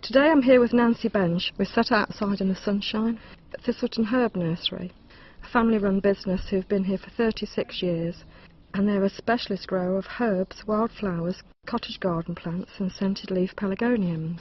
Today I'm here with Nancy Bench. We're sat outside in the sunshine at Thistleton Herb Nursery, a family-run business who've been here for 36 years, and they're a specialist grower of herbs, wildflowers, cottage garden plants and scented leaf pelargoniums.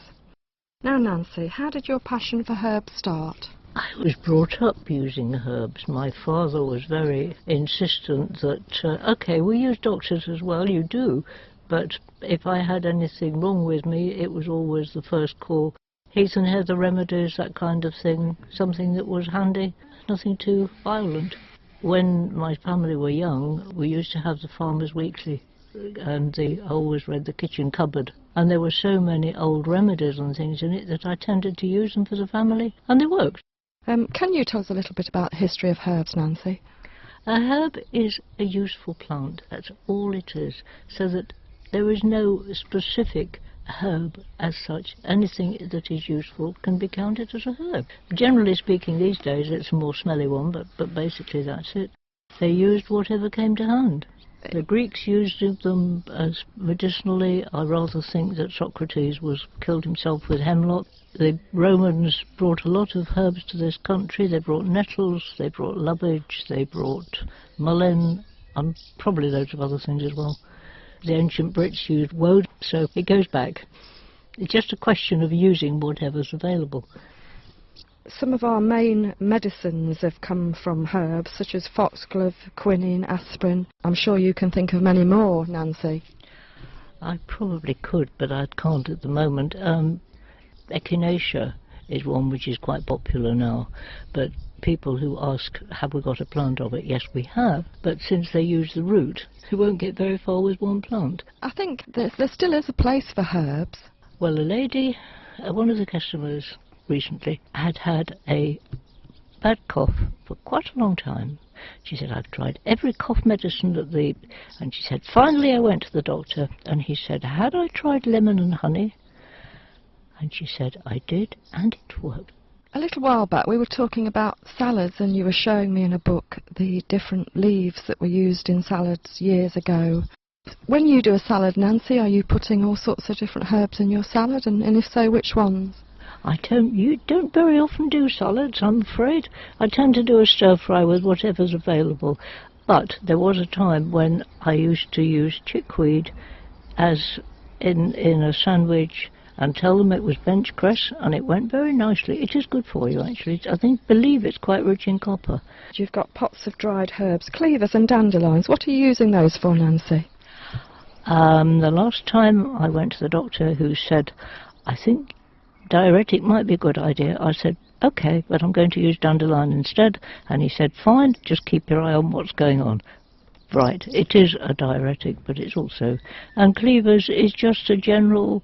Now Nancy, how did your passion for herbs start? I was brought up using herbs. My father was very insistent that, OK, we use doctors as well, you do, but if I had anything wrong with me, it was always the first call. Heath and heather remedies, that kind of thing, something that was handy, nothing too violent. When my family were young, we used to have the Farmer's Weekly, and I always read the kitchen cupboard. And there were so many old remedies and things in it that I tended to use them for the family, and they worked. Can you tell us a little bit about the history of herbs, Nancy? A herb is a useful plant, that's all it is, so that there is no specific herb as such. Anything that is useful can be counted as a herb. Generally speaking these days it's a more smelly one, but basically that's it. They used whatever came to hand. The Greeks used them as medicinally. I rather think that Socrates killed himself with hemlock. The Romans brought a lot of herbs to this country. They brought nettles, they brought lovage, they brought mullein, and probably loads of other things as well. The ancient Brits used woad, so it goes back. It's just a question of using whatever's available. Some of our main medicines have come from herbs, such as foxglove, quinine, aspirin. I'm sure you can think of many more, Nancy. I probably could, but I can't at the moment. Echinacea is one which is quite popular now, but people who ask, have we got a plant of it? Yes, we have, but since they use the root, they won't get very far with one plant. I think there still is a place for herbs. Well, a lady, one of the customers recently, had a bad cough for quite a long time. She said, I've tried every cough medicine and she said, finally I went to the doctor, and he said, had I tried lemon and honey? And she said, I did, and it worked. A little while back we were talking about salads, and you were showing me in a book the different leaves that were used in salads years ago. When you do a salad, Nancy, are you putting all sorts of different herbs in your salad, and if so, which ones? You don't very often do salads, I'm afraid. I tend to do a stir-fry with whatever's available. But there was a time when I used to use chickweed as in a sandwich and tell them it was bench cress, and it went very nicely. It is good for you, actually. Believe it's quite rich in copper. You've got pots of dried herbs, cleavers and dandelions. What are you using those for, Nancy? The last time I went to the doctor, who said, I think diuretic might be a good idea. I said, OK, but I'm going to use dandelion instead. And he said, fine, just keep your eye on what's going on. Right, it is a diuretic, but it's also... And cleavers is just a general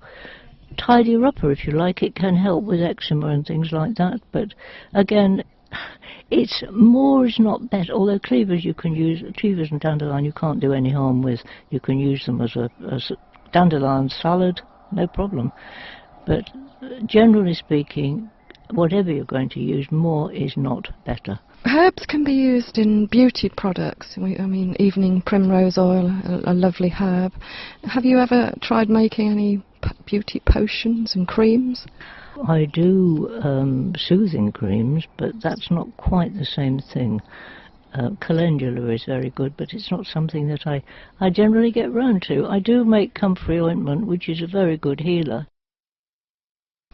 tidier upper, if you like. It can help with eczema and things like that. But again, it's more is not better. Although cleavers you can use, cleavers and dandelion you can't do any harm with. You can use them as a dandelion salad, no problem. But generally speaking, whatever you're going to use, more is not better. Herbs can be used in beauty products. I mean, evening primrose oil, a lovely herb. Have you ever tried making any beauty potions and creams? I do soothing creams, but that's not quite the same thing. Calendula is very good, but it's not something that I generally get round to. I do make comfrey ointment, which is a very good healer.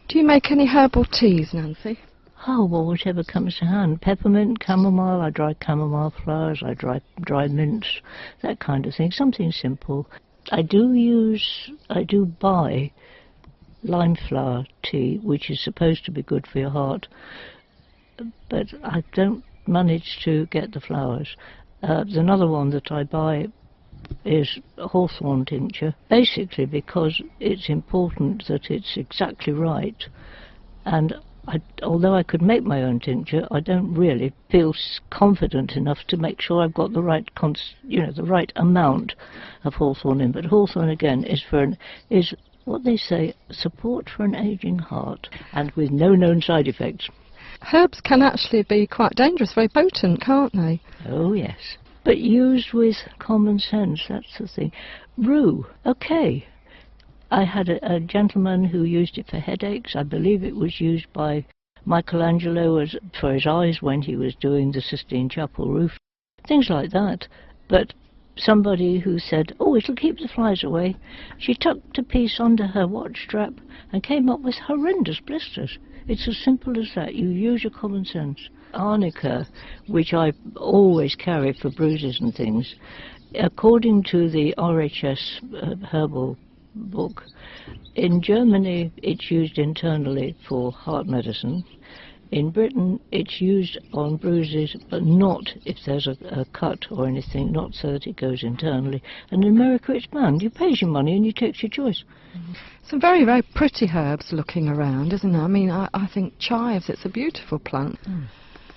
Do you make any herbal teas, Nancy? Oh, well, whatever comes to hand. Peppermint, chamomile, I dry chamomile flowers, I dry mints, that kind of thing. Something simple. I do buy lime flower tea, which is supposed to be good for your heart, but I don't manage to get the flowers. There's another one that I buy is hawthorn tincture, basically because it's important that it's exactly right, and although I could make my own tincture, I don't really feel confident enough to make sure I've got the right the right amount of hawthorn in. But hawthorn again is what they say, support for an aging heart, and with no known side effects. Herbs can actually be quite dangerous, very potent, can't they? Oh yes, but used with common sense, that's the thing. Rue, okay. I had a gentleman who used it for headaches. I believe it was used by Michelangelo for his eyes when he was doing the Sistine Chapel roof. Things like that. But somebody who said, oh, it'll keep the flies away. She tucked a piece under her watch strap and came up with horrendous blisters. It's as simple as that. You use your common sense. Arnica, which I always carry for bruises and things, according to the RHS herbal book, in Germany it's used internally for heart medicine. In Britain it's used on bruises, but not if there's a cut or anything, not so that it goes internally. And in America it's banned. You pay your money and you take your choice. Some very, very pretty herbs looking around, isn't there? I mean, I think chives, it's a beautiful plant.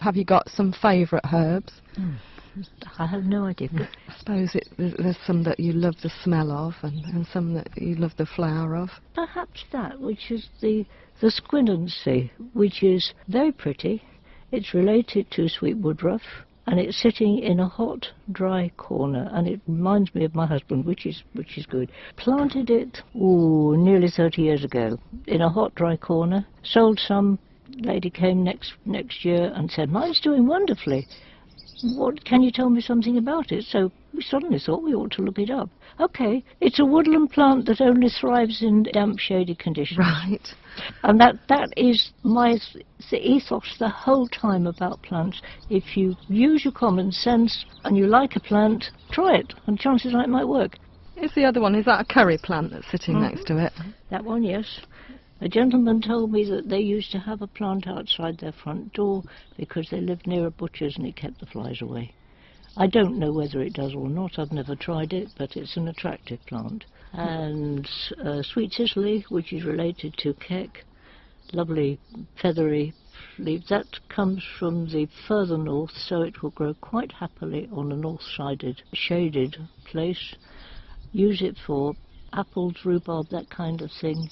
Have you got some favourite herbs? I have no idea. I suppose there's some that you love the smell of and some that you love the flower of. Perhaps that, which is the squinancy, which is very pretty. It's related to sweet woodruff, and it's sitting in a hot, dry corner, and it reminds me of my husband, which is good. Planted it, nearly 30 years ago, in a hot, dry corner. Sold some. Lady came next year and said, mine's doing wonderfully. What, can you tell me something about it? So we suddenly thought we ought to look it up. Okay, it's a woodland plant that only thrives in damp, shady conditions. Right. And that is my ethos the whole time about plants. If you use your common sense and you like a plant, try it, and chances are it might work. Is the other one, is that a curry plant that's sitting next to it? That one, yes. A gentleman told me that they used to have a plant outside their front door because they lived near a butcher's and it kept the flies away. I don't know whether it does or not. I've never tried it, but it's an attractive plant. And sweet Sicily, which is related to keck, lovely feathery leaves. That comes from the further north, so it will grow quite happily on a north-sided, shaded place. Use it for apples, rhubarb, that kind of thing.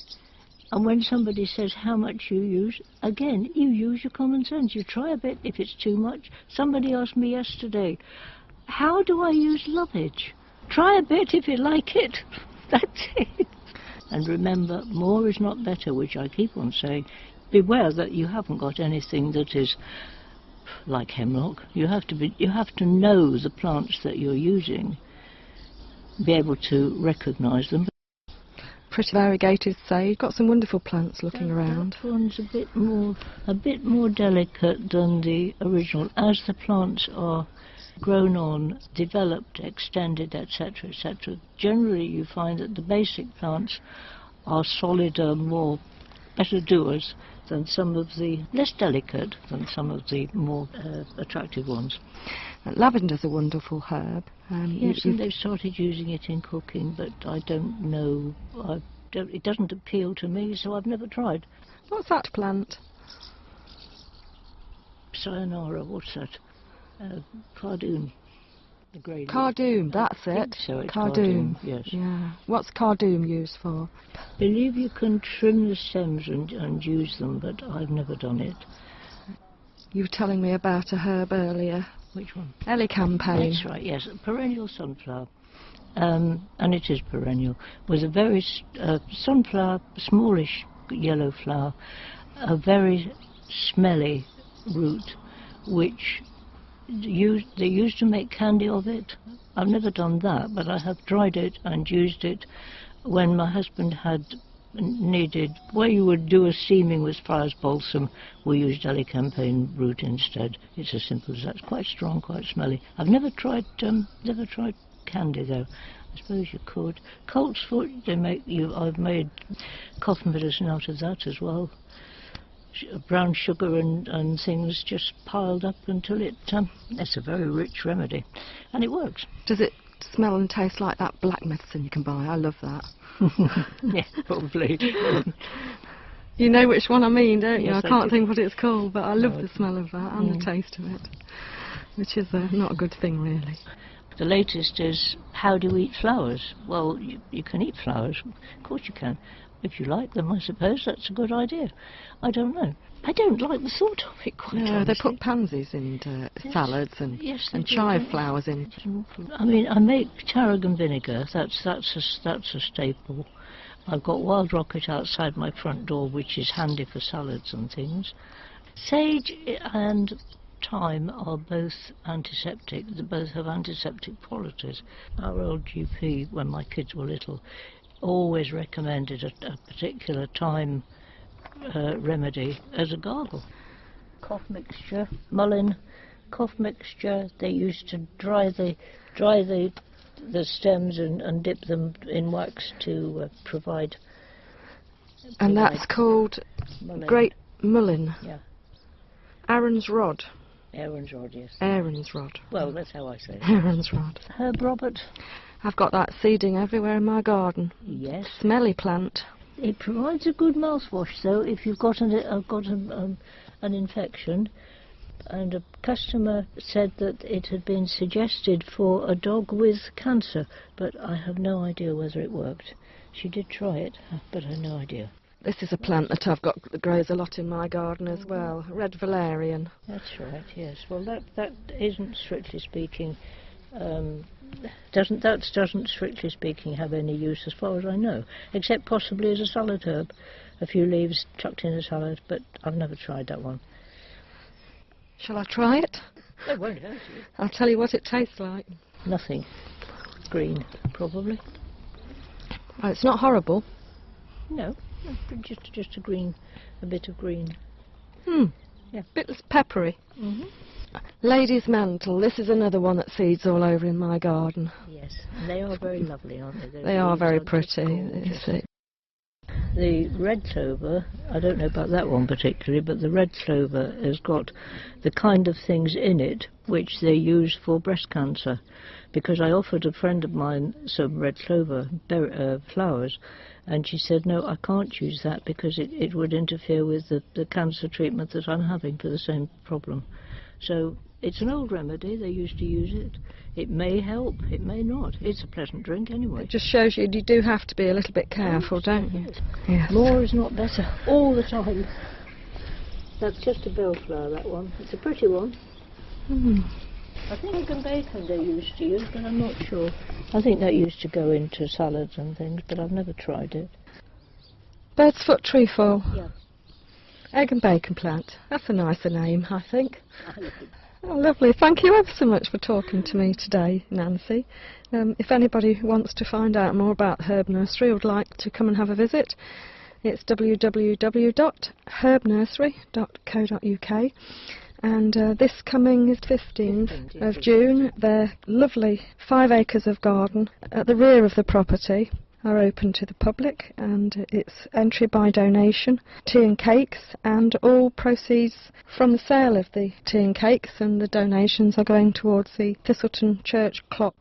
And when somebody says how much you use, again, you use your common sense. You try a bit if it's too much. Somebody asked me yesterday, how do I use lovage? Try a bit if you like it. That's it. And remember, more is not better, which I keep on saying. Beware that you haven't got anything that is like hemlock. You have to know the plants that you're using, be able to recognise them. Pretty variegated sage. Got some wonderful plants looking around. That one's a bit more delicate than the original. As the plants are grown on, developed, extended, etc., etc., generally you find that the basic plants are solider, better doers than some of the less delicate, than some of the more attractive ones. Lavender's a wonderful herb. Yes, and they've started using it in cooking, but I don't know. It doesn't appeal to me, so I've never tried. What's that plant? Sayonara, what's that? Cardoon. The grey Cardoon, that's it. So it's Cardoon, yes. Yeah. What's cardoon used for? I believe you can trim the stems and use them, but I've never done it. You were telling me about a herb earlier. Which one? Elecampane. That's right, yes. A perennial sunflower. And it is perennial. With a very sunflower, smallish yellow flower, a very smelly root, which they used to make candy of it. I've never done that, but I have dried it and used it when my husband had needed, where you would do a steaming with friar's balsam, we used elecampane root instead. It's as simple as that. It's quite strong, quite smelly. I've never tried candy though. I suppose you could. Coltsfoot, I've made cough medicine out of that as well. Brown sugar and things just piled up until it's a very rich remedy, and it works. Does it smell and taste like that black medicine you can buy? I love that. Yeah, probably. You know which one I mean, don't you? Yes, I can't think what it's called, but I love the smell of that and the taste of it, which is not a good thing, really. The latest is, how do you eat flowers? Well, you can eat flowers. Of course you can. If you like them, I suppose that's a good idea. I don't know. I don't like the thought of it, quite honestly. They put pansies into salads and chive flowers in. I mean, I make tarragon vinegar. That's a staple. I've got wild rocket outside my front door, which is handy for salads and things. Sage and thyme are both antiseptic. They both have antiseptic qualities. Our old GP, when my kids were little, always recommended a particular thyme remedy as a gargle. Cough mixture, mullein, cough mixture. They used to dry the stems and dip them in wax to provide. And that's called mullein. Great Mullein. Yeah. Aaron's Rod. Aaron's Rod, yes. Aaron's Rod. Well, that's how I say it. Aaron's Rod. Herb Robert. I've got that seeding everywhere in my garden. Yes. Smelly plant. It provides a good mouthwash, though, if you've got an infection. And a customer said that it had been suggested for a dog with cancer, but I have no idea whether it worked. She did try it, but I have no idea. This is a plant that I've got that grows a lot in my garden as well. Red valerian. That's right, yes. Well, that isn't strictly speaking, doesn't strictly speaking have any use as far as I know, except possibly as a salad herb. A few leaves chucked in a salad, but I've never tried that one. Shall I try it? It won't hurt you. I'll tell you what it tastes like. Nothing. Green, probably. Oh, it's not horrible. No, just a green, a bit of green. Yeah. Bit peppery. Lady's mantle. This is another one that seeds all over in my garden. Yes, and they are very lovely, aren't they? They are very pretty. You see. The red clover, I don't know about that one particularly, but the red clover has got the kind of things in it which they use for breast cancer, because I offered a friend of mine some red clover flowers, and she said, no, I can't use that because it would interfere with the cancer treatment that I'm having for the same problem. So it's an old remedy, they used to use it. It may help, it may not. It's a pleasant drink anyway. It just shows you do have to be a little bit careful, don't you? Yes. More is not better all the time. That's just a bellflower, that one. It's a pretty one. I think egg and bacon they used to use, but I'm not sure. I think that used to go into salads and things, but I've never tried it. Bird's foot trefoil. Yeah. Egg and bacon plant. That's a nicer name, I think. I like it. Oh, lovely. Thank you ever so much for talking to me today, Nancy. If anybody wants to find out more about Herb Nursery or would like to come and have a visit, it's www.herbnursery.co.uk. And this coming 15th of June, their lovely 5 acres of garden at the rear of the property are open to the public, and it's entry by donation, tea and cakes, and all proceeds from the sale of the tea and cakes and the donations are going towards the Thistleton Church clock.